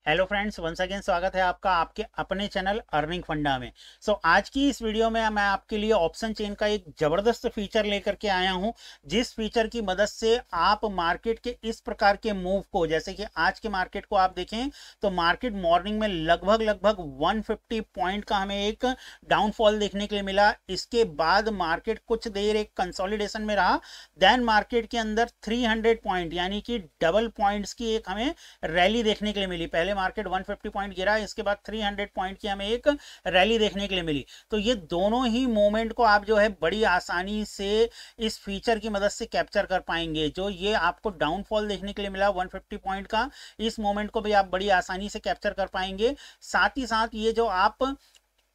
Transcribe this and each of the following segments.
Hello friends, once again स्वागत है आपका आपके अपने चैनल अर्निंग फंडा में। आज की इस वीडियो में मैं आपके लिए ऑप्शन चेन का एक जबरदस्त फीचर लेकर के आया हूं, जिस फीचर की मदद से आप मार्केट के इस प्रकार के मूव को, जैसे कि आज के मार्केट को आप देखें तो मार्केट मॉर्निंग में लगभग 150 पॉइंट का हमें एक डाउनफॉल देखने के लिए मिला। इसके बाद मार्केट कुछ देर एक कंसोलिडेशन में रहा, देन मार्केट के अंदर 300 पॉइंट यानी कि डबल पॉइंट्स की एक हमें रैली देखने के लिए मिली। पहले मार्केट 150 पॉइंट गिरा, इसके बाद 300 पॉइंट की हमें एक रैली देखने के लिए मिली। तो ये दोनों ही मोमेंट को आप जो है बड़ी आसानी से इस फीचर की मदद से कैप्चर कर पाएंगे। जो ये आपको डाउनफॉल देखने के लिए मिला 150 पॉइंट का, इस मोमेंट को भी आप बड़ी आसानी से कैप्चर कर पाएंगे। साथ ही साथ ये जो आप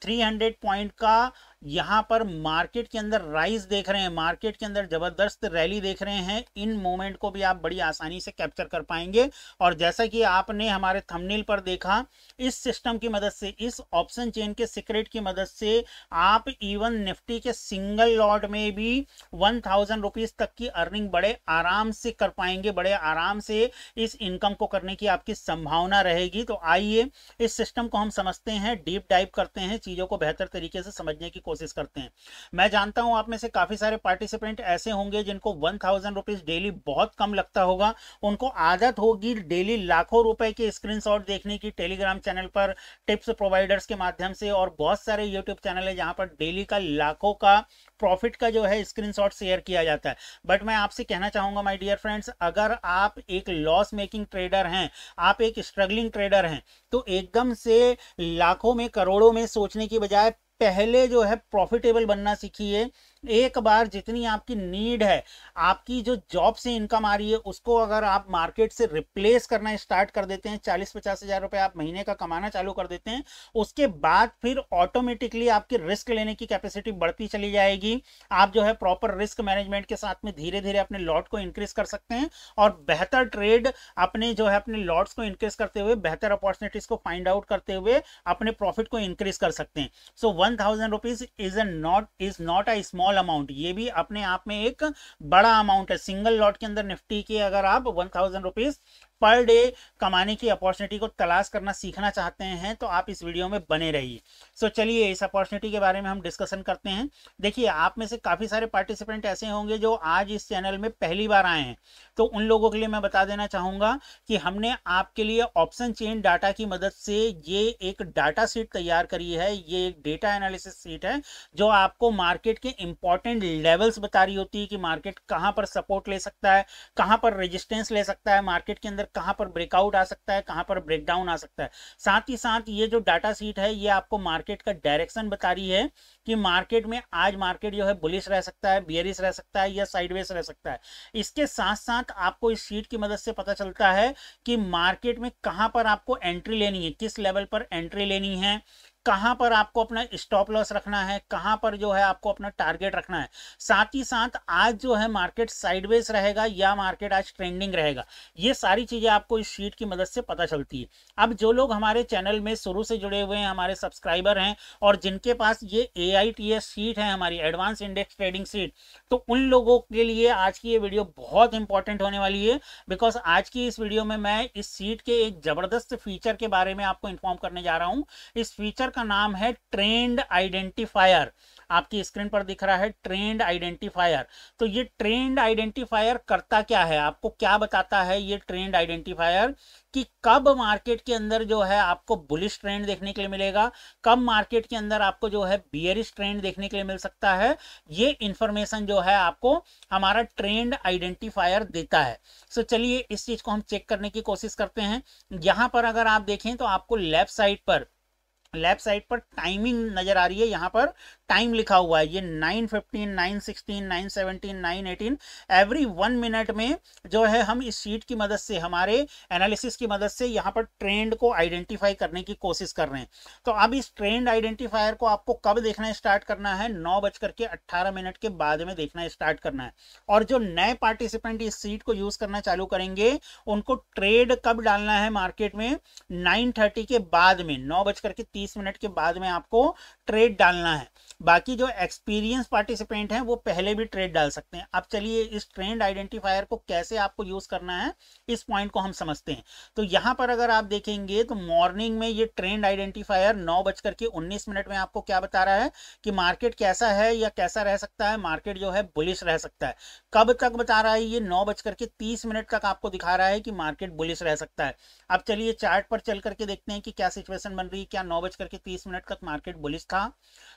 300 पॉइंट का यहां पर मार्केट के अंदर राइज देख रहे हैं, मार्केट के अंदर जबरदस्त रैली देख रहे हैं, इन मोमेंट को भी आप बड़ी आसानी से कैप्चर कर पाएंगे। और जैसा कि आपने हमारे थंबनेल पर देखा, इस सिस्टम की मदद से, इस ऑप्शन चेन के सीक्रेट की मदद से आप इवन निफ्टी के सिंगल लॉट में भी 1000 रुपीज तक की अर्निंग बड़े आराम से कर पाएंगे। बड़े आराम से इस इनकम को करने की आपकी संभावना रहेगी। तो आइए इस सिस्टम को हम समझते हैं, डीप डाइव करते हैं, चीजों को बेहतर तरीके से समझने की कोशिश करते हैं। मैं जानता हूं आप में से काफी सारे पार्टिसिपेंट ऐसे होंगे जिनको 1000 रुपीज डेली बहुत कम लगता होगा। उनको आदत होगी डेली लाखों रुपए के स्क्रीनशॉट देखने की, टेलीग्राम चैनल पर टिप्स प्रोवाइडर्स के माध्यम से, और बहुत सारे यूट्यूब चैनल है जहां पर डेली का लाखों का प्रॉफिट का जो है स्क्रीनशॉट शेयर किया जाता है। बट मैं आपसे कहना चाहूंगा माय डियर फ्रेंड्स, अगर आप एक लॉस मेकिंग ट्रेडर हैं, आप एक स्ट्रगलिंग ट्रेडर हैं, तो एकदम से लाखों में करोड़ों में सोचने की बजाय पहले जो है प्रॉफिटेबल बनना सीखिए। एक बार जितनी आपकी नीड है, आपकी जो जॉब से इनकम आ रही है, उसको अगर आप मार्केट से रिप्लेस करना स्टार्ट कर देते हैं, 40-50 हजार रुपए आप महीने का कमाना चालू कर देते हैं, उसके बाद फिर ऑटोमेटिकली आपकी रिस्क लेने की कैपेसिटी बढ़ती चली जाएगी। आप जो है प्रॉपर रिस्क मैनेजमेंट के साथ में धीरे धीरे अपने लॉट को इंक्रीज कर सकते हैं और बेहतर ट्रेड अपने जो है अपने लॉट्स को इंक्रीज करते हुए, बेहतर अपॉर्चुनिटीज को फाइंड आउट करते हुए अपने प्रॉफिट को इंक्रीज कर सकते हैं। सो 1000 rupees is not a small amount. ये भी अपने आप में एक बड़ा अमाउंट है। सिंगल लॉट के अंदर निफ्टी के अगर आप 1000 रुपीज पर डे कमाने की अपॉर्चुनिटी को तलाश करना सीखना चाहते हैं तो आप इस वीडियो में बने रहिए। सो चलिए इस अपॉर्चुनिटी के बारे में हम डिस्कशन करते हैं। देखिए, आप में से काफी सारे पार्टिसिपेंट ऐसे होंगे जो आज इस चैनल में पहली बार आए हैं, तो उन लोगों के लिए मैं बता देना चाहूंगा कि हमने आपके लिए ऑप्शन चेन डाटा की मदद से ये एक डाटा सीट तैयार करी है। ये एक डेटा एनालिसिस सीट है जो आपको मार्केट के इंपॉर्टेंट लेवल्स बता रही होती है कि मार्केट कहां पर सपोर्ट ले सकता है, कहां पर रेजिस्टेंस ले सकता है, मार्केट के अंदर कहां पर ब्रेकआउट आ सकता है, कहां पर ब्रेकडाउन आ सकता है। साथ ही साथ ये जो डाटा सीट है ये आपको मार्केट का डायरेक्शन बता रही है कि मार्केट में आज मार्केट जो है बुलिश रह सकता है, बियरिश रह सकता है या साइडवेज रह सकता है। इसके साथ साथ आपको इस शीट की मदद से पता चलता है कि मार्केट में कहां पर आपको एंट्री लेनी है, किस लेवल पर एंट्री लेनी है, कहां पर आपको अपना स्टॉप लॉस रखना है, कहां पर जो है आपको अपना टारगेट रखना है। साथ ही साथ आज जो है मार्केट साइडवेज रहेगा या मार्केट आज ट्रेंडिंग रहेगा, ये सारी चीजें आपको इस शीट की मदद से पता चलती है। अब जो लोग हमारे चैनल में शुरू से जुड़े हुए हैं, हमारे सब्सक्राइबर हैं और जिनके पास ये AITS शीट है, हमारी एडवांस इंडेक्स ट्रेडिंग शीट, तो उन लोगों के लिए आज की ये वीडियो बहुत इंपॉर्टेंट होने वाली है। बिकॉज आज की इस वीडियो में मैं इस शीट के एक जबरदस्त फीचर के बारे में आपको इन्फॉर्म करने जा रहा हूं। इस फीचर का नाम है ट्रेंड आइडेंटिफायर। आपकी स्क्रीन पर दिख रहा है ट्रेंड आइडेंटिफायर। तो ये ट्रेंड आइडेंटिफायर करता क्या है, आपको क्या बताता है ये ट्रेंड आइडेंटिफायर, कि कब मार्केट के अंदर जो है आपको बुलिश ट्रेंड देखने के लिए मिलेगा, कब मार्केट के अंदर आपको जो है बियरिश ट्रेंड देखने के लिए मिल सकता है। ये इंफॉर्मेशन जो है आपको हमारा ट्रेंड आइडेंटिफायर देता है। सो चलिए इस चीज को हम चेक करने की कोशिश करते हैं। यहां पर अगर आप देखें तो आपको लेफ्ट साइड पर टाइमिंग नजर आ रही है। यहां पर टाइम लिखा हुआ है, ये 9:15, 9:16, 9:17, 9:18 एवरी 1 मिनट में जो है हम इस शीट की मदद से, हमारे एनालिसिस की मदद से यहां पर ट्रेंड को आइडेंटिफाई करने की कोशिश कर रहे हैं। तो अब इस ट्रेंड आइडेंटिफायर को आपको कब देखना स्टार्ट करना है, 9:18 के बाद में देखना स्टार्ट करना है। और जो नए पार्टिसिपेंट इस शीट को यूज करना चालू करेंगे, उनको ट्रेड कब डालना है मार्केट में, 9:30 के बाद में, 9:30 30 मिनट के बाद में आपको ट्रेड डालना है। बाकी जो एक्सपीरियंस पार्टिसिपेंट हैं वो पहले भी ट्रेड डाल सकते हैं। अब चलिए इस ट्रेंड आइडेंटिफायर को कैसे आपको यूज करना है इस पॉइंट को हम समझते हैं। तो यहां पर अगर आप देखेंगे तो मॉर्निंग में ये ट्रेंड आइडेंटिफायर 9:19 में आपको क्या बता रहा है कि मार्केट कैसा है या कैसा रह सकता है, मार्केट जो है बुलिश रह सकता है। कब तक बता रहा है ये? 9:30 तक आपको दिखा रहा है कि मार्केट बुलिश रह सकता है। अब चलिए चार्ट पर चल करके देखते हैं कि क्या सिचुएशन बन रही है। क्या 9:30 तक मार्केट बुलिश था?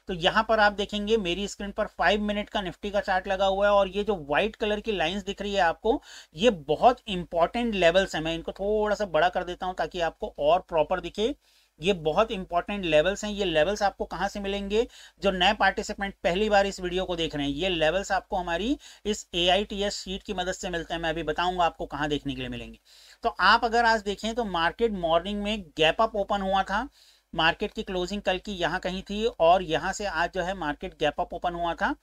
तो यहां पर आप देखेंगे मेरी स्क्रीन पर 5 मिनट का निफ्टी का चार्ट लगा हुआ है और ये जो व्हाइट कलर की लाइंस दिख रही है आपको, ये बहुत इंपॉर्टेंट लेवल्स है। मैं इनको थोड़ा सा बड़ा कर देता हूं ताकि आपको और प्रॉपर दिखे। ये बहुत इंपॉर्टेंट लेवल्स हैं। ये लेवल्स आपको कहां से मिलेंगे? जो नए पार्टिसिपेंट पहली बार इस वीडियो को देख रहे हैं, ये लेवल्स आपको हमारी इस AITS शीट की मदद से मिलते हैं। मैं अभी बताऊंगा आपको कहां देखने के लिए मिलेंगे। तो आप अगर आज देखें तो मार्केट मॉर्निंग में गैप अप ओपन हुआ था। मार्केट की क्लोजिंग कल की यहां कहीं थी और यहां से आज जो है मार्केट गैप अप ओपन हुआ था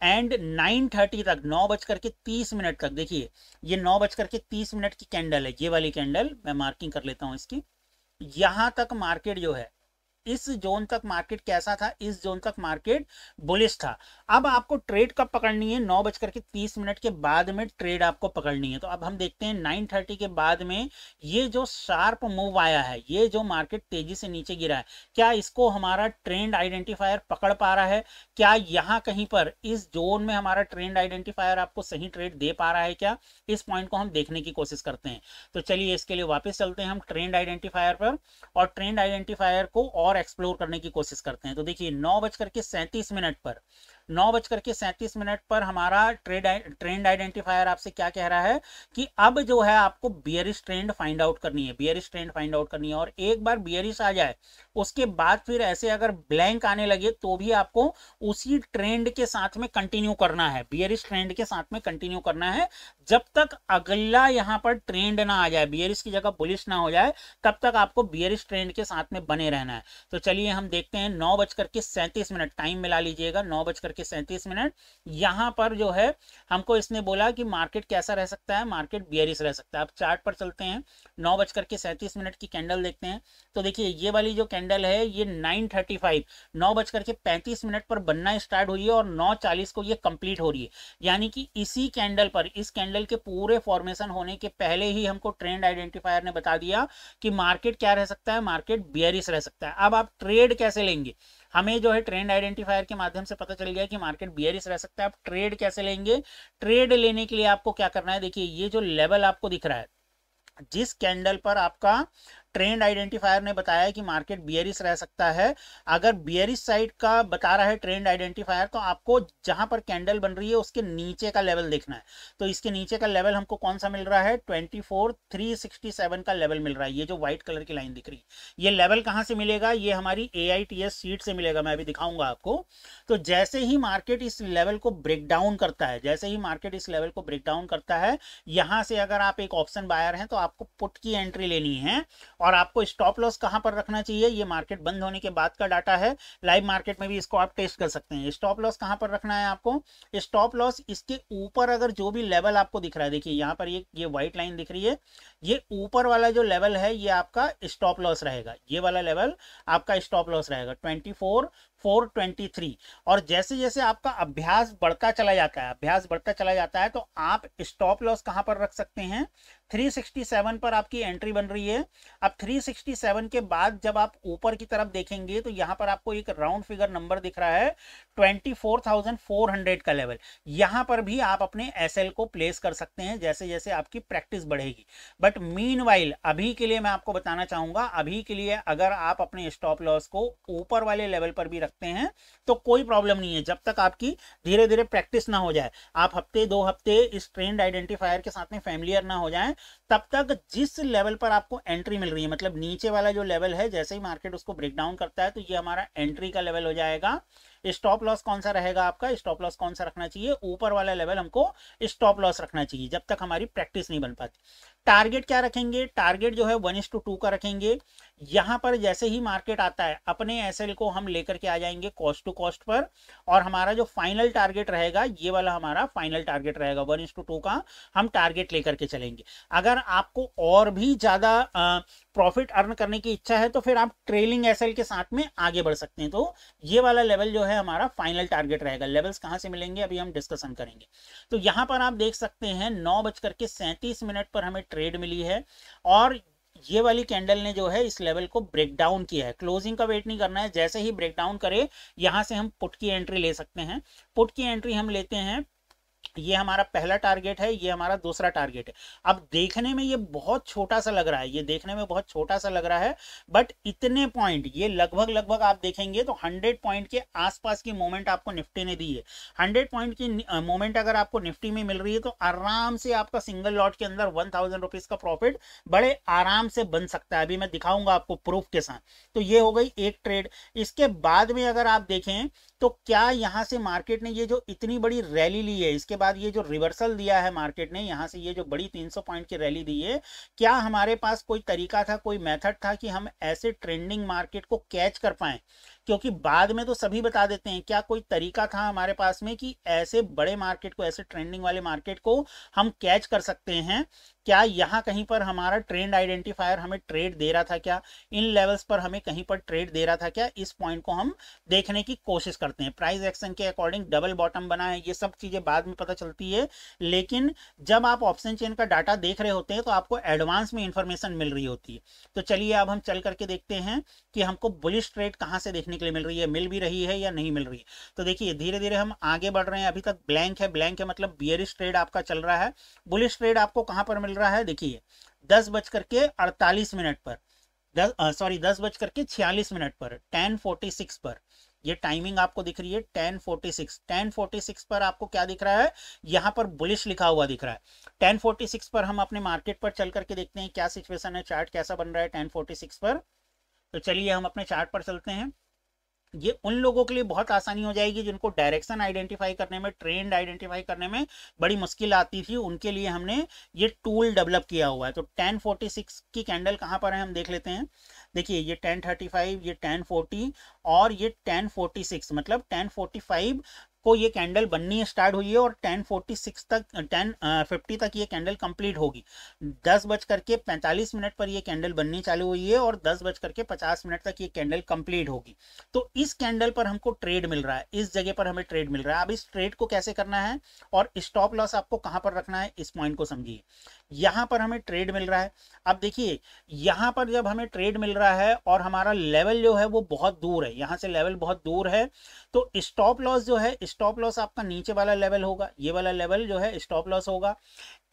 एंड 9:30 तक, 9:30 तक, देखिए ये 9:30 की कैंडल है, ये वाली कैंडल मैं मार्किंग कर लेता हूं इसकी। यहां तक मार्केट जो है, इस जोन तक मार्केट कैसा था? इस जोन तक मार्केट बुलिश था। अब आपको ट्रेड कब पकड़नी है? 9:30 के बाद में ट्रेड आपको पकड़नी है। तो अब हम देखते हैं 9:30 के बाद में ये जो शार्प मूव आया है, ये जो मार्केट तेजी से नीचे गिरा है, क्या इसको हमारा ट्रेंड आइडेंटिफायर पकड़ पा रहा है? क्या यहां कहीं पर इस जोन में हमारा ट्रेंड आइडेंटिफायर आपको सही ट्रेड दे पा रहा है क्या? इस पॉइंट को हम देखने की कोशिश करते हैं। तो चलिए इसके लिए वापस चलते हैं हम ट्रेंड आइडेंटिफायर पर और ट्रेंड आइडेंटिफायर को और एक्सप्लोर करने की कोशिश करते हैं। तो देखिए 9:37 पर, 9:37 पर हमारा ट्रेंड आइडेंटिफायर आपसे क्या कह रहा है कि अब जो है आपको बियरिश ट्रेंड फाइंड आउट करनी है, बियरिश ट्रेंड फाइंड आउट करनी है। और एक बार बियरिश आ जाए उसके बाद फिर ऐसे अगर ब्लैंक आने लगे तो भी आपको उसी ट्रेंड के साथ में कंटिन्यू करना है, बियरिश ट्रेंड के साथ में कंटिन्यू करना है जब तक अगला यहां पर ट्रेंड ना आ जाए, बियरिश की जगह बुलिश ना हो जाए, तब तक आपको बियरिश ट्रेंड के साथ में बने रहना है। तो चलिए हम देखते हैं 9:37, टाइम मिला लीजिएगा, 9:37। यहां पर जो है हमको इसने बोला कि मार्केट कैसा रह सकता है, मार्केट बियरिश रह सकता है। अब चार्ट पर चलते हैं, 9:37 की कैंडल देखते हैं। तो देखिए ये वाली जो कैंडल है ये 9:35, 9:35 पर बनना स्टार्ट हुई है और 9:40 को ये कंप्लीट हो रही है। यानी कि इसी कैंडल पर, इस कैंडल के पूरे फॉर्मेशन होने के पहले ही हमको ट्रेंड आइडेंटिफायर ने बता दिया कि मार्केट क्या रह सकता है, मार्केट बियरिश रह सकता है। अब आप ट्रेड कैसे लेंगे? हमें जो है ट्रेंड आइडेंटिफायर के माध्यम से पता चल गया कि मार्केट बियरिश रह सकता है। आप ट्रेड कैसे लेंगे? ट्रेड लेने के लिए आपको क्या करना है? देखिए ये जो लेवल आपको दिख रहा है, जिस कैंडल पर आपका ट्रेंड आइडेंटिफायर ने बताया कि मार्केट बियरिश रह सकता है, अगर बियरिश साइड का बता रहा है ट्रेंड आइडेंटिफायर, तो आपको जहां पर कैंडल बन रही है उसके नीचे का लेवल देखना है। तो इसके नीचे का लेवल हमको कौन सा मिल रहा है? 24,367 का लेवल मिल रहा है। ये जो व्हाइट कलर की लाइन दिख रही है, ये लेवल कहां से मिलेगा? ये हमारी AITS शीट से मिलेगा, मैं अभी दिखाऊंगा आपको। तो जैसे ही मार्केट इस लेवल को ब्रेक डाउन करता है, जैसे ही मार्केट इस लेवल को ब्रेक डाउन करता है, यहां से अगर आप एक ऑप्शन बायर हैं तो आपको पुट की एंट्री लेनी है और आपको स्टॉप लॉस कहां पर रखना चाहिए? ये मार्केट बंद होने के बाद का डाटा है, लाइव मार्केट में भी इसको आप टेस्ट कर सकते हैं। स्टॉप लॉस कहां पर रखना है आपको? स्टॉप लॉस इसके ऊपर अगर जो भी लेवल आपको दिख रहा है, देखिए यहां पर ये व्हाइट लाइन दिख रही है, ये ऊपर वाला जो लेवल है ये आपका स्टॉप लॉस रहेगा। ये वाला लेवल आपका स्टॉप लॉस रहेगा 24,423। और जैसे जैसे आपका अभ्यास बढ़ता चला जाता है, अभ्यास बढ़ता चला जाता है, तो आप स्टॉप लॉस कहां पर रख सकते हैं? 367 पर आपकी एंट्री बन रही है। अब 367 के बाद जब आप ऊपर की तरफ देखेंगे तो यहां पर आपको एक राउंड फिगर नंबर दिख रहा है 24,400 का लेवल। यहां पर भी आप अपने SL को प्लेस कर सकते हैं जैसे जैसे आपकी प्रैक्टिस बढ़ेगी। बट मीनवाइल अभी के लिए मैं आपको बताना चाहूंगा, अभी के लिए अगर आप अपने स्टॉप लॉस को ऊपर वाले लेवल पर भी रखते हैं तो कोई प्रॉब्लम नहीं है, जब तक आपकी धीरे धीरे प्रैक्टिस ना हो जाए, आप हफ्ते 2 हफ्ते इस ट्रेंड आइडेंटिफायर के साथ में फैमिलियर ना हो जाए, तब तक जिस लेवल पर आपको एंट्री मिल रही है, मतलब नीचे वाला जो लेवल है, जैसे ही मार्केट उसको ब्रेक डाउन करता है तो ये हमारा एंट्री का लेवल हो जाएगा स्टॉप लॉस कौन सा रहेगा आपका, स्टॉप लॉस कौन सा रखना चाहिए, ऊपर वाला लेवल हमको स्टॉप लॉस रखना चाहिए जब तक हमारी प्रैक्टिस नहीं बन पाती। टारगेट क्या रखेंगे, टारगेट जो है 1:2 का रखेंगे। यहां पर जैसे ही मार्केट आता है अपने एसएल को हम लेकर के आ जाएंगे कॉस्ट टू कॉस्ट पर, और हमारा जो फाइनल टारगेट रहेगा ये वाला हमारा फाइनल टारगेट रहेगा 1:2 का हम टारगेट लेकर के चलेंगे। अगर आपको और भी ज्यादा प्रॉफिट अर्न करने की इच्छा है तो फिर आप ट्रेलिंग एसएल के साथ में आगे बढ़ सकते हैं। तो ये वाला लेवल जो है हमारा फाइनल टारगेट रहेगा। लेवल्स कहां से मिलेंगे अभी हम डिस्कशन करेंगे। तो यहां पर आप देख सकते हैं 9:37 पर हमें ट्रेड मिली है, और ये वाली कैंडल ने जो है इस लेवल को ब्रेक डाउन किया है। क्लोजिंग का वेट नहीं करना है, जैसे ही ब्रेक डाउन करे यहां से हम पुट की एंट्री ले सकते हैं। पुट की एंट्री हम लेते हैं, ये हमारा पहला टारगेट है, ये हमारा दूसरा टारगेट है। अब देखने में ये बहुत छोटा सा लग रहा है, ये देखने में बहुत छोटा सा लग रहा है, बट इतने पॉइंट ये लगभग आप देखेंगे तो 100 पॉइंट के आसपास की मूवमेंट आपको निफ्टी ने दी है। 100 पॉइंट की मूवमेंट अगर आपको निफ्टी में मिल रही है तो आराम से आपका सिंगल लॉट के अंदर 1000 रुपीज का प्रॉफिट बड़े आराम से बन सकता है। अभी मैं दिखाऊंगा आपको प्रूफ के साथ। तो ये हो गई एक ट्रेड। इसके बाद में अगर आप देखें तो क्या यहां से मार्केट ने ये जो इतनी बड़ी रैली ली है, इसके बाद ये जो रिवर्सल दिया है मार्केट ने, यहां से ये जो बड़ी 300 पॉइंट की रैली दी है, क्या हमारे पास कोई तरीका था, कोई मेथड था कि हम ऐसे ट्रेंडिंग मार्केट को कैच कर पाए? क्योंकि बाद में तो सभी बता देते हैं, क्या कोई तरीका था हमारे पास में कि ऐसे बड़े मार्केट को, ऐसे ट्रेंडिंग वाले मार्केट को हम कैच कर सकते हैं? क्या यहां कहीं पर हमारा ट्रेंड आइडेंटिफायर हमें ट्रेड दे रहा था क्या? इन लेवल्स पर हमें कहीं पर ट्रेड दे रहा था क्या? इस पॉइंट को हम देखने की कोशिश करते हैं। प्राइस एक्शन के अकॉर्डिंग डबल बॉटम बना है, ये सब चीजें बाद में पता चलती है, लेकिन जब आप ऑप्शन चेन का डाटा देख रहे होते हैं तो आपको एडवांस में इंफॉर्मेशन मिल रही होती है। तो चलिए अब हम चल करके देखते हैं कि हमको बुलिश ट्रेड कहां से देखने के लिए मिल रही है, मिल भी रही है या नहीं मिल रही है। तो देखिए धीरे धीरे हम आगे बढ़ रहे हैं। अभी तक ब्लैंक है, ब्लैंक है मतलब बियरिश ट्रेड आपका चल रहा है। बुलिश ट्रेड आपको कहां पर मिल रहा है, देखिए 10:48 पर, 10:46 पर, 10:46 पर, ये टाइमिंग आपको दिख रही है 10:46 पर आपको क्या दिख रहा है, यहां पर बुलिश लिखा हुआ दिख रहा है। 10:46 पर हम अपने मार्केट पर चल करके देखते हैं क्या सिचुएशन है, चार्ट कैसा बन रहा है 10:46 पर। तो चलिए हम अपने चार्ट पर चलते हैं। ये उन लोगों के लिए बहुत आसानी हो जाएगी जिनको डायरेक्शन आइडेंटिफाई करने में, ट्रेंड आइडेंटिफाई करने में बड़ी मुश्किल आती थी, उनके लिए हमने ये टूल डेवलप किया हुआ है। तो 10:46 की कैंडल कहां पर है हम देख लेते हैं। देखिए ये 10:35, ये 10:40 और ये 10:46, मतलब 10:45 को ये कैंडल बननी स्टार्ट हुई है और 10:46 तक 10:50 तक ये कैंडल कंप्लीट होगी। 10:45 पर ये कैंडल बननी चालू हुई है और 10:50 तक ये कैंडल कंप्लीट होगी। तो इस कैंडल पर हमको ट्रेड मिल रहा है, इस जगह पर हमें ट्रेड मिल रहा है। अब इस ट्रेड को कैसे करना है और स्टॉप लॉस आपको कहां पर रखना है, इस पॉइंट को समझिए। यहां पर हमें ट्रेड मिल रहा है। अब देखिए यहां पर जब हमें ट्रेड मिल रहा है और हमारा लेवल जो है वो बहुत दूर है, यहां से लेवल बहुत दूर है, तो स्टॉप लॉस जो है, स्टॉप लॉस आपका नीचे वाला लेवल होगा, ये वाला लेवल जो है स्टॉप लॉस होगा।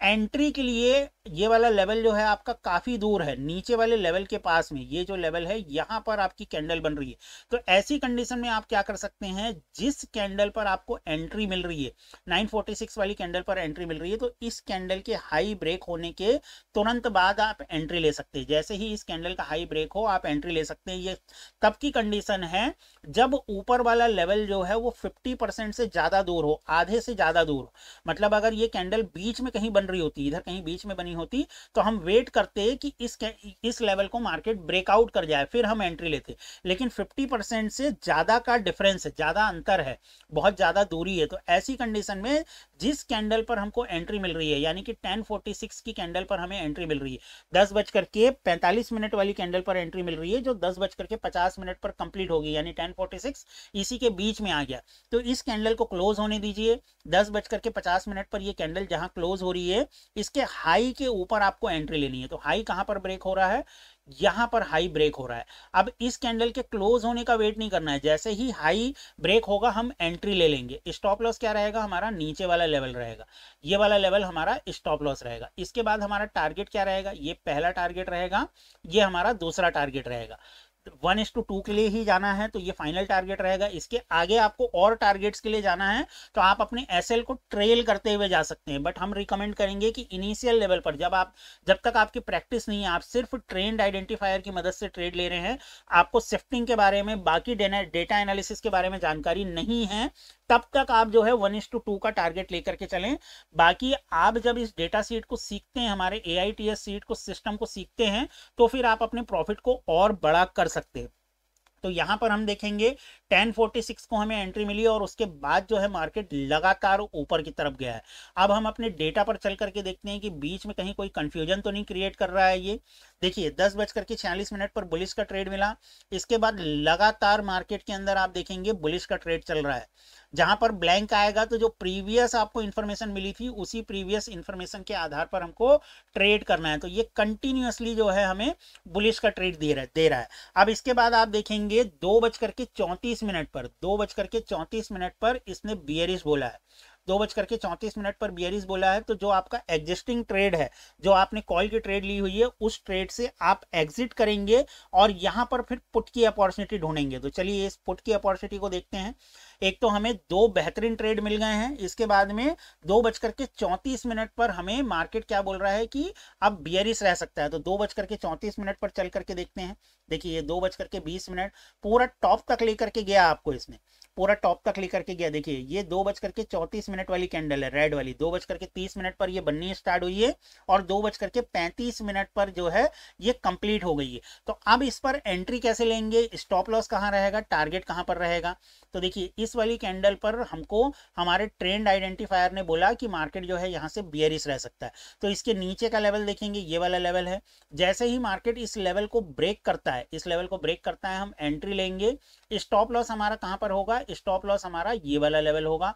एंट्री के लिए ये वाला लेवल जो है आपका काफी दूर है, नीचे वाले लेवल के पास में ये जो लेवल है यहां पर आपकी कैंडल बन रही है। तो ऐसी कंडीशन में आप क्या कर सकते हैं, जिस कैंडल पर आपको एंट्री मिल रही है, 9:46 वाली कैंडल पर एंट्री मिल रही है, तो इस कैंडल के हाई ब्रेक होने के तुरंत बाद आप एंट्री ले सकते हैं। जैसे ही इस कैंडल का हाई ब्रेक हो आप एंट्री ले सकते हैं। ये तब की कंडीशन है जब ऊपर वाला लेवल जो है वो 50% से ज्यादा दूर हो, आधे से ज्यादा दूर हो। मतलब अगर ये कैंडल बीच में कहीं बन रही होती, इधर कहीं बीच में बनी होती, तो हम वेट करते कि इस लेवल को मार्केट ब्रेकआउट कर जाए फिर हम एंट्री लेते। लेकिन 50% से ज्यादा का डिफरेंस है, ज्यादा अंतर है, बहुत ज्यादा दूरी है। तो ऐसी कंडीशन में जिस कैंडल पर हमको एंट्री मिल रही है, यानी कि 10:46 की कैंडल पर हमें एंट्री मिल रही है, 10:45 वाली कैंडल पर एंट्री मिल रही है जो 10:50 पर कंप्लीट होगी, यानी 10:46 इसी के बीच में आ गया। तो इस कैंडल को क्लोज होने दीजिए। 10:50 पर ये कैंडल जहां क्लोज हो रही है इसके हाई के ऊपर आपको एंट्री लेनी है। तो हाई कहां पर ब्रेक हो रहा है, यहां पर हाई ब्रेक हो रहा है। अब इस कैंडल के क्लोज होने का वेट नहीं करना है, जैसे ही हाई ब्रेक होगा हम एंट्री ले लेंगे। स्टॉप लॉस क्या रहेगा हमारा, नीचे वाला लेवल रहेगा, ये वाला लेवल हमारा स्टॉप लॉस रहेगा। इसके बाद हमारा टारगेट क्या रहेगा, ये पहला टारगेट रहेगा, ये हमारा दूसरा टारगेट रहेगा। 1:2 के लिए ही जाना है तो ये फाइनल टारगेट रहेगा। इसके आगे आपको और टारगेट्स के लिए जाना है तो आप अपने एसएल को ट्रेल करते हुए जा सकते हैं, बट हम रिकमेंड करेंगे कि इनिशियल लेवल पर जब तक आपकी प्रैक्टिस नहीं है, आप सिर्फ ट्रेंड आइडेंटिफायर की मदद से ट्रेड ले रहे हैं, आपको शिफ्टिंग के बारे में, बाकी डेटा एनालिसिस के बारे में जानकारी नहीं है, तब तक आप जो है 1:2 का टारगेट लेकर के चलें। बाकी आप जब इस डेटा सीट को सीखते हैं, हमारे AITS सीट को, सिस्टम को सीखते हैं, तो फिर आप अपने प्रॉफिट को और बड़ा कर सकते हैं। तो यहां पर हम देखेंगे 1046 को हमें एंट्री मिली और उसके बाद जो है मार्केट लगातार ऊपर की तरफ गया है। अब हम अपने डेटा पर चल करके देखते हैं कि बीच में कहीं कोई कंफ्यूजन तो नहीं क्रिएट कर रहा है। ये देखिए 10:46 पर बुलिश का ट्रेड मिला, इसके बाद लगातार मार्केट के अंदर आप देखेंगे बुलिश का ट्रेड चल रहा है। जहां पर ब्लैंक आएगा तो जो प्रीवियस आपको इंफॉर्मेशन मिली थी उसी प्रीवियस इंफॉर्मेशन के आधार पर हमको ट्रेड करना है। तो ये कंटिन्यूअसली जो है हमें बुलिश का ट्रेड दे रहा है। अब इसके बाद आप देखेंगे 2:34 पर इसने बियरिश बोला है। 2:34 पर बियरिश बोला है, तो जो आपका एग्जिस्टिंग ट्रेड है, जो आपने कॉल की ट्रेड ली हुई है, उस ट्रेड से आप एग्जिट करेंगे और यहां पर फिर पुट की अपॉर्चुनिटी ढूंढेंगे। तो चलिए इस पुट की अपॉर्चुनिटी को देखते हैं। एक तो हमें 2 बेहतरीन ट्रेड मिल गए हैं, इसके बाद में 2:34 पर हमें मार्केट क्या बोल रहा है कि अब बियरिश रह सकता है। तो 2:34 पर चल करके देखते हैं। देखिए 2:20 पूरा टॉप तक लेकर के गया, आपको इसमें पूरा टॉप तक लेकर के गया। देखिए ये 2:34 वाली कैंडल है, रेड वाली। 2:30 पर ये बननी स्टार्ट हुई है और 2:35 पर जो है ये कंप्लीट हो गई है। तो अब इस पर एंट्री कैसे लेंगे, स्टॉप लॉस कहां रहेगा, टारगेट कहां पर रहेगा। तो देखिए इस वाली कैंडल पर हमको हमारे ट्रेंड आइडेंटिफायर ने बोला कि मार्केट जो है यहां से बियरिश रह सकता है। तो इसके नीचे का लेवल देखेंगे, ये वाला लेवल है। जैसे ही मार्केट इस लेवल को ब्रेक करता है, हम एंट्री लेंगे। स्टॉप लॉस हमारा कहां पर होगा, स्टॉप लॉस हमारा ये वाला लेवल होगा।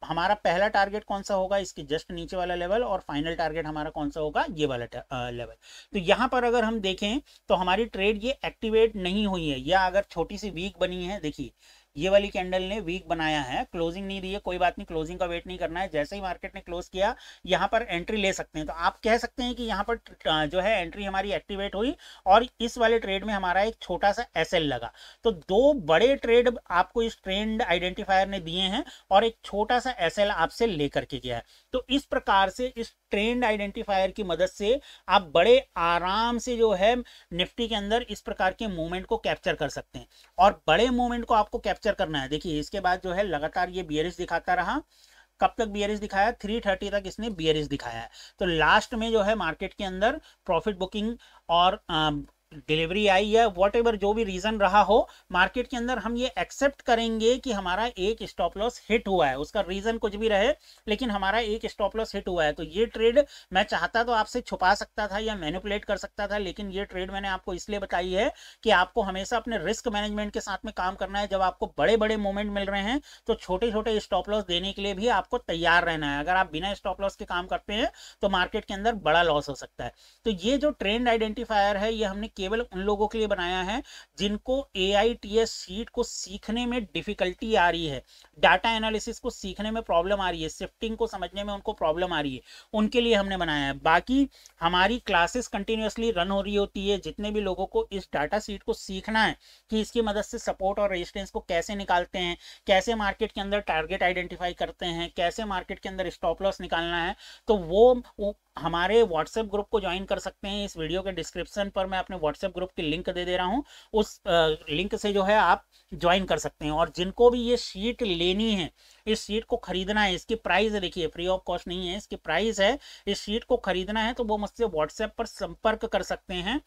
हमारा पहला टारगेट कौन सा होगा, इसके जस्ट नीचे वाला लेवल, और फाइनल टारगेट हमारा कौन सा होगा, ये वाला लेवल। तो यहां पर अगर हम देखें तो हमारी ट्रेड ये एक्टिवेट नहीं हुई है, या अगर छोटी सी वीक बनी है। देखिए ये वाली कैंडल ने वीक बनाया है, क्लोजिंग नहीं दी है, कोई बात नहीं, क्लोजिंग का वेट नहीं करना है। जैसे ही मार्केट ने क्लोज किया यहाँ पर एंट्री ले सकते हैं। तो आप कह सकते हैं कि यहाँ पर जो है एंट्री हमारी एक्टिवेट हुई और इस वाले ट्रेड में हमारा एक छोटा सा एसएल लगा। तो 2 बड़े ट्रेड आपको इस ट्रेंड आइडेंटिफायर ने दिए हैं और एक छोटा सा एसएल आपसे लेकर के गया है। तो इस प्रकार से इस ट्रेंड आइडेंटिफायर की मदद से आप बड़े आराम से जो है निफ्टी के अंदर इस प्रकार के मूवमेंट को कैप्चर कर सकते हैं। और बड़े मूवमेंट को आपको कैप्चर करना है। देखिए इसके बाद जो है लगातार ये बियरिश दिखाता रहा। कब तक बियरिश दिखाया, 330 तक इसने बियरिश दिखाया है। तो लास्ट में जो है मार्केट के अंदर प्रॉफिट बुकिंग और डिलीवरी आई है, वॉट एवर जो भी रीजन रहा हो मार्केट के अंदर, हम ये एक्सेप्ट करेंगे कि हमारा एक स्टॉप लॉस हिट हुआ है। उसका रीजन कुछ भी रहे लेकिन हमारा एक स्टॉप लॉस हिट हुआ है। तो ये ट्रेड मैं चाहता तो आपसे छुपा सकता था या मैनिपुलेट कर सकता था, लेकिन ये ट्रेड मैंने आपको इसलिए बताई है कि आपको हमेशा अपने रिस्क मैनेजमेंट के साथ में काम करना है। जब आपको बड़े बड़े मूवमेंट मिल रहे हैं तो छोटे छोटे स्टॉप लॉस देने के लिए भी आपको तैयार रहना है। अगर आप बिना स्टॉप लॉस के काम करते हैं तो मार्केट के अंदर बड़ा लॉस हो सकता है। तो ये जो ट्रेंड आइडेंटिफायर है ये हमने केवल उन लोगों के लिए बनाया है जिनको AITS शीट को सीखने में डिफिकल्टी आ रही है, डाटा एनालिसिस को सीखने में प्रॉब्लम आ रही है, शिफ्टिंग को समझने में उनको प्रॉब्लम आ रही है, उनके लिए हमने बनाया है। बाकी हमारी क्लासेस कंटिन्यूअसली रन हो रही होती है। जितने भी लोगों को इस डाटा शीट को सीखना है कि इसकी मदद से सपोर्ट और रेजिस्टेंस को कैसे निकालते हैं, कैसे मार्केट के अंदर टारगेट आइडेंटिफाई करते हैं, कैसे मार्केट के अंदर स्टॉप लॉस निकालना है, तो वो हमारे व्हाट्सएप ग्रुप को ज्वाइन कर सकते हैं। इस वीडियो के डिस्क्रिप्शन पर मैं अपने व्हाट्सएप ग्रुप की लिंक दे रहा हूं, उस लिंक से जो है आप ज्वाइन कर सकते हैं। और जिनको भी ये शीट लेनी है, इस शीट को खरीदना है, इसकी प्राइस देखिए फ्री ऑफ कॉस्ट नहीं है, इसकी प्राइस है। इस शीट को खरीदना है तो वो मुझसे व्हाट्सएप पर संपर्क कर सकते हैं।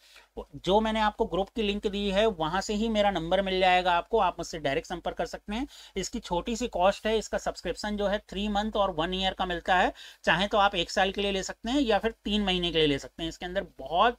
जो मैंने आपको ग्रुप की लिंक दी है वहां से ही मेरा नंबर मिल जाएगा आपको, आप मुझसे डायरेक्ट संपर्क कर सकते हैं। इसकी छोटी सी कॉस्ट है, इसका सब्सक्रिप्शन जो है 3 मंथ और 1 ईयर का मिलता है। चाहे तो आप 1 साल के लिए ले सकते हैं या फिर 3 महीने के लिए ले सकते हैं। इसके अंदर बहुत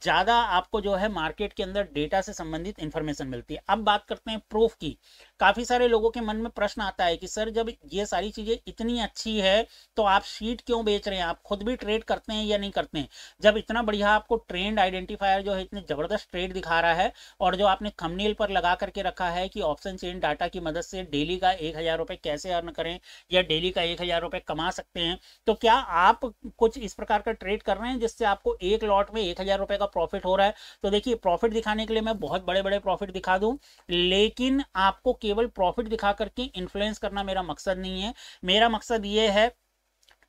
ज्यादा आपको जो है मार्केट के अंदर डेटा से संबंधित इंफॉर्मेशन मिलती है। अब बात करते हैं प्रूफ की। काफी सारे लोगों के मन में प्रश्न आता है कि सर जब जब ये सारी चीजें इतनी अच्छी है तो आप शीट क्यों बेच रहे हैं? आप खुद भी ट्रेड करते हैं या नहीं करते हैं? जब इतना बढ़िया आपको ट्रेंड आइडेंटिफायर जो है इतने जबरदस्त ट्रेड दिखा रहा है, और जो आपने थंबनेल पर लगा करके रखा है कि ऑप्शन चेन डाटा की मदद से डेली का 1000 रुपए कैसे अर्न करें या डेली का 1000 रुपए कमा सकते हैं, तो क्या आप कुछ इस प्रकार का ट्रेड कर रहे हैं जिससे आपको एक लॉट में 1000 रुपए का प्रॉफिट हो रहा है? तो देखिए, प्रॉफिट दिखाने के लिए मैं बहुत बड़े बड़े प्रॉफिट दिखा दूं, लेकिन आपको केवल प्रॉफिट दिखा करके इन्फ्लुएंस करना मेरा मकसद नहीं है। मेरा मकसद ये है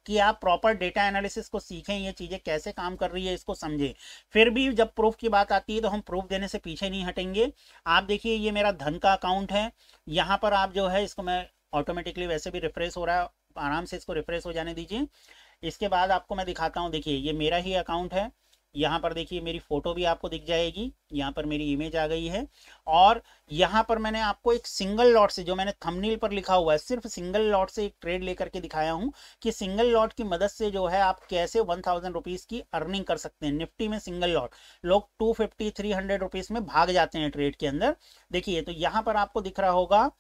कि आप प्रॉपर डेटा एनालिसिस को सीखें, ये चीजें कैसे काम कर रही है इसको समझें। फिर भी जब प्रूफ की बात आती है तो हम प्रूफ देने से पीछे नहीं हटेंगे। आप देखिए, ये मेरा धन का अकाउंट है। यहाँ पर आप जो है, इसको मैं ऑटोमेटिकली वैसे भी रिफ्रेश हो रहा है, आराम से इसको रिफ्रेश हो जाने दीजिए। इसके बाद आपको मैं दिखाता हूँ। देखिए, ये मेरा ही अकाउंट है। यहाँ पर देखिए मेरी फोटो भी आपको दिख जाएगी, यहाँ पर मेरी इमेज आ गई है। और यहाँ पर मैंने आपको एक सिंगल लॉट से, जो मैंने थंबनेल पर लिखा हुआ है, सिर्फ सिंगल लॉट से एक ट्रेड लेकर के दिखाया हूँ कि सिंगल लॉट की मदद से जो है आप कैसे 1000 रुपीज की अर्निंग कर सकते हैं। निफ्टी में सिंगल लॉट लोग 250 300 रुपीज में भाग जाते हैं ट्रेड के अंदर। देखिए, तो यहाँ पर आपको दिख रहा होगा,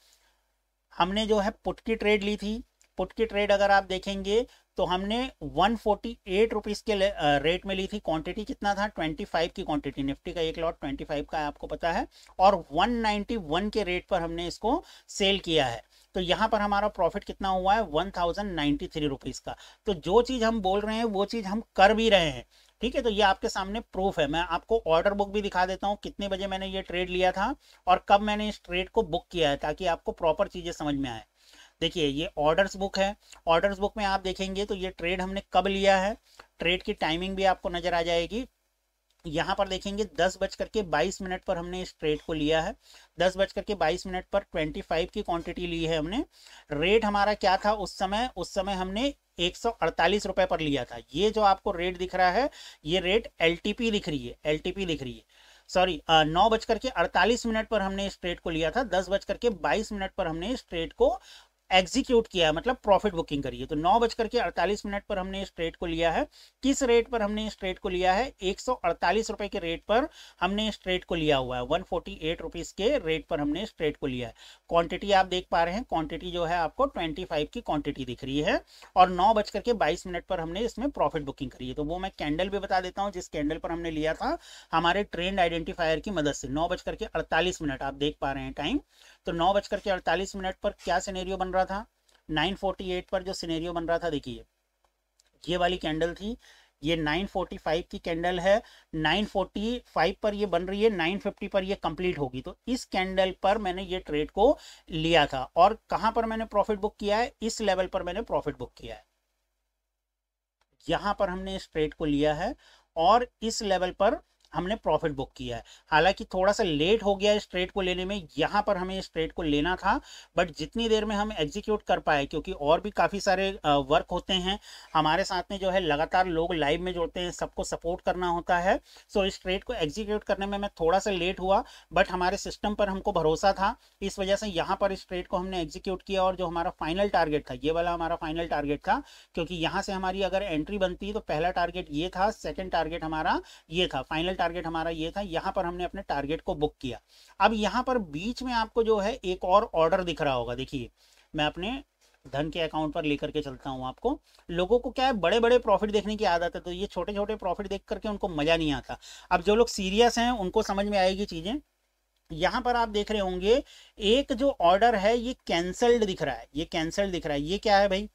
हमने जो है पुट की ट्रेड ली थी। पुट की ट्रेड अगर आप देखेंगे तो हमने 148 रुपीज के रेट में ली थी। क्वांटिटी कितना था? 25 की क्वांटिटी। निफ्टी का एक लॉट 25 का है, आपको पता है। और 191 के रेट पर हमने इसको सेल किया है। तो यहाँ पर हमारा प्रॉफिट कितना हुआ है? 1093 रुपीज का। तो जो चीज हम बोल रहे हैं वो चीज हम कर भी रहे हैं। ठीक है, तो ये आपके सामने प्रूफ है। मैं आपको ऑर्डर बुक भी दिखा देता हूँ, कितने बजे मैंने ये ट्रेड लिया था और कब मैंने इस ट्रेड को बुक किया है, ताकि आपको प्रॉपर चीजें समझ में आए। देखिए, ये ऑर्डर्स बुक है। ऑर्डर्स बुक में आप देखेंगे तो ये ट्रेड हमने कब लिया है, ट्रेड की टाइमिंग भी आपको नजर आ जाएगी। यहाँ पर देखेंगे 10:22 पर हमने इस ट्रेड को लिया है। 10:22 पर 25 की क्वांटिटी ली है हमने। रेट हमारा क्या था उस समय? उस समय हमने 148 रुपए पर लिया था। ये जो आपको रेट दिख रहा है, ये रेट एलटीपी दिख रही है, एलटीपी दिख रही है, सॉरी। 9:48 पर हमने इस ट्रेड को लिया था। 10:22 पर हमने इस ट्रेड को एग्जीक्यूट किया है, मतलब प्रॉफिट बुकिंग करिए। तो 9:48 पर हमने इस ट्रेड को लिया है। किस रेट पर हमने इस ट्रेड को लिया है? 148 रुपए के रेट पर हमने इस ट्रेड को लिया हुआ है। 148 रुपीज के रेट पर हमने इस ट्रेड को लिया है। क्वांटिटी आप देख पा रहे हैं, क्वांटिटी जो है आपको 25 की क्वांटिटी दिख रही है। और 9:22 पर हमने इसमें प्रॉफिट बुकिंग करी है। तो वो मैं कैंडल भी बता देता हूँ, जिस कैंडल पर हमने लिया था हमारे ट्रेंड आइडेंटिफायर की मदद से। 9:48 आप देख पा रहे हैं टाइम। तो 9:48 पर क्या सिनेरियो बन रहा था? 9:48 पर जो सिनेरियो बन रहा था, देखिए ये वाली कैंडल थी, ये 9:45 की कैंडल है। 9:45 पर ये बन रही है, 9:50 पर ये कंप्लीट होगी। तो इस कैंडल पर मैंने ये ट्रेड को लिया था। और कहां पर मैंने प्रॉफिट बुक किया है? इस लेवल पर मैंने प्रॉफिट बुक किया है। यहां पर हमने इस ट्रेड को लिया है और इस लेवल पर हमने प्रॉफिट बुक किया है। हालांकि थोड़ा सा लेट हो गया इस ट्रेड को लेने में, यहां पर हमें इस ट्रेड को लेना था, बट जितनी देर में हम एग्जीक्यूट कर पाए, क्योंकि और भी काफ़ी सारे वर्क होते हैं हमारे साथ में, जो है लगातार लोग लाइव में जुड़ते हैं, सबको सपोर्ट करना होता है। सो इस ट्रेड को एग्जीक्यूट करने में मैं थोड़ा सा लेट हुआ, बट हमारे सिस्टम पर हमको भरोसा था, इस वजह से यहाँ पर इस ट्रेड को हमने एग्जीक्यूट किया। और जो हमारा फाइनल टारगेट था, ये वाला हमारा फाइनल टारगेट था, क्योंकि यहाँ से हमारी अगर एंट्री बनती तो पहला टारगेट ये था, सेकेंड टारगेट हमारा ये था, फाइनल टारगेट हमारा ये था। यहाँ पर हमने अपने टारगेट को बुक किया। अब यहाँ पर बीच में आपको जो है एक और ऑर्डर दिख रहा होगा। देखिए, मैं अपने धन के अकाउंट पर लेकर के चलता हूँ आपको। लोगों को क्या है, बड़े बड़े प्रॉफिट देखने की आदत है, तो ये छोटे छोटे प्रॉफिट देख करके उनको मजा नहीं आता। अब जो लोग सीरियस हैं उनको समझ में आएगी चीजें। यहां पर आप देख रहे होंगे एक जो ऑर्डर है ये कैंसल्ड दिख रहा है, ये कैंसल्ड दिख रहा है। ये क्या है भाई?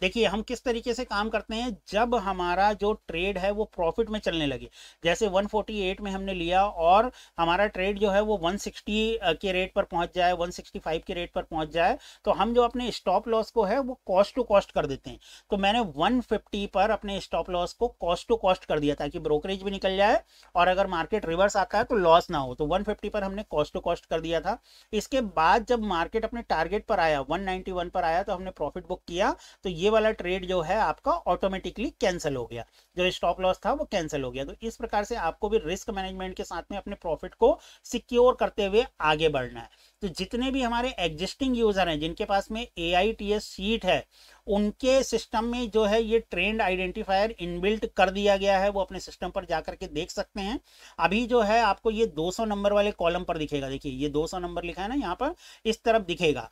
देखिए, हम किस तरीके से काम करते हैं, जब हमारा जो ट्रेड है वो प्रॉफिट में चलने लगे, जैसे 148 में हमने लिया और हमारा ट्रेड जो है वो 160 के रेट पर पहुंच जाए, 165 के रेट पर पहुंच जाए, तो हम जो अपने स्टॉप लॉस को है वो कॉस्ट टू कॉस्ट कर देते हैं। तो मैंने 150 पर अपने स्टॉप लॉस को कॉस्ट टू कॉस्ट कर दिया, ताकि ब्रोकरेज भी निकल जाए और अगर मार्केट रिवर्स आता है तो लॉस ना हो। तो 150 पर हमने कॉस्ट टू कॉस्ट कर दिया था। इसके बाद जब मार्केट अपने टारगेट पर आया, 191 पर आया, तो हमने प्रॉफिट बुक किया। तो ये वाला ट्रेड जो है आपका ऑटोमेटिकली कैंसिल हो गया, जो स्टॉप लॉस था वो कैंसिल हो गया। तो इस प्रकार से आपको भी रिस्क मैनेजमेंट के साथ में अपने प्रॉफिट को सिक्योर करते हुए आगे बढ़ना है। तो जितने भी हमारे एग्जिस्टिंग यूजर हैं जिनके पास में AITS शीट है, उनके सिस्टम में जो है ये ट्रेंड आइडेंटिफायर इनबिल्ट कर दिया गया है, वो अपने सिस्टम पर जाकर के देख सकते हैं। अभी जो है आपको ये 200 नंबर वाले कॉलम पर दिखेगा। देखिए, ये 200 नंबर लिखा है ना, यहाँ पर इस तरफ दिखेगा।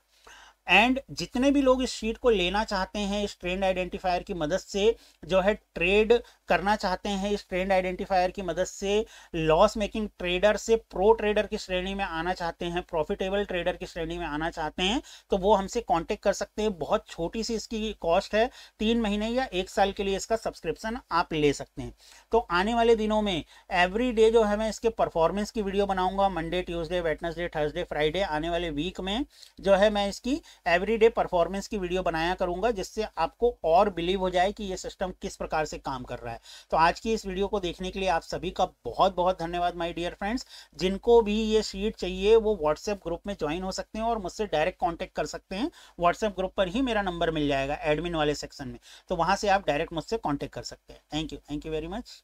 एंड जितने भी लोग इस शीट को लेना चाहते हैं, इस ट्रेंड आइडेंटिफायर की मदद से जो है ट्रेड करना चाहते हैं, इस ट्रेंड आइडेंटिफायर की मदद से लॉस मेकिंग ट्रेडर से प्रो ट्रेडर की श्रेणी में आना चाहते हैं, प्रॉफिटेबल ट्रेडर की श्रेणी में आना चाहते हैं, तो वो हमसे कांटेक्ट कर सकते हैं। बहुत छोटी सी इसकी कॉस्ट है, 3 महीने या 1 साल के लिए इसका सब्सक्रिप्शन आप ले सकते हैं। तो आने वाले दिनों में एवरी डे जो है मैं इसके परफॉर्मेंस की वीडियो बनाऊंगा, Monday, Tuesday, Wednesday, Thursday, Friday, आने वाले वीक में जो है मैं इसकी एवरीडे परफॉर्मेंस की वीडियो बनाया करूंगा, जिससे आपको और बिलीव हो जाए कि ये सिस्टम किस प्रकार से काम कर रहा है। तो आज की इस वीडियो को देखने के लिए आप सभी का बहुत बहुत धन्यवाद माय डियर फ्रेंड्स। जिनको भी ये शीट चाहिए वो व्हाट्सएप ग्रुप में ज्वाइन हो सकते हैं और मुझसे डायरेक्ट कॉन्टेक्ट कर सकते हैं। व्हाट्सएप ग्रुप पर ही मेरा नंबर मिल जाएगा एडमिन वाले सेक्शन में, तो वहां से आप डायरेक्ट मुझसे कॉन्टेक्ट कर सकते हैं। Thank you very much.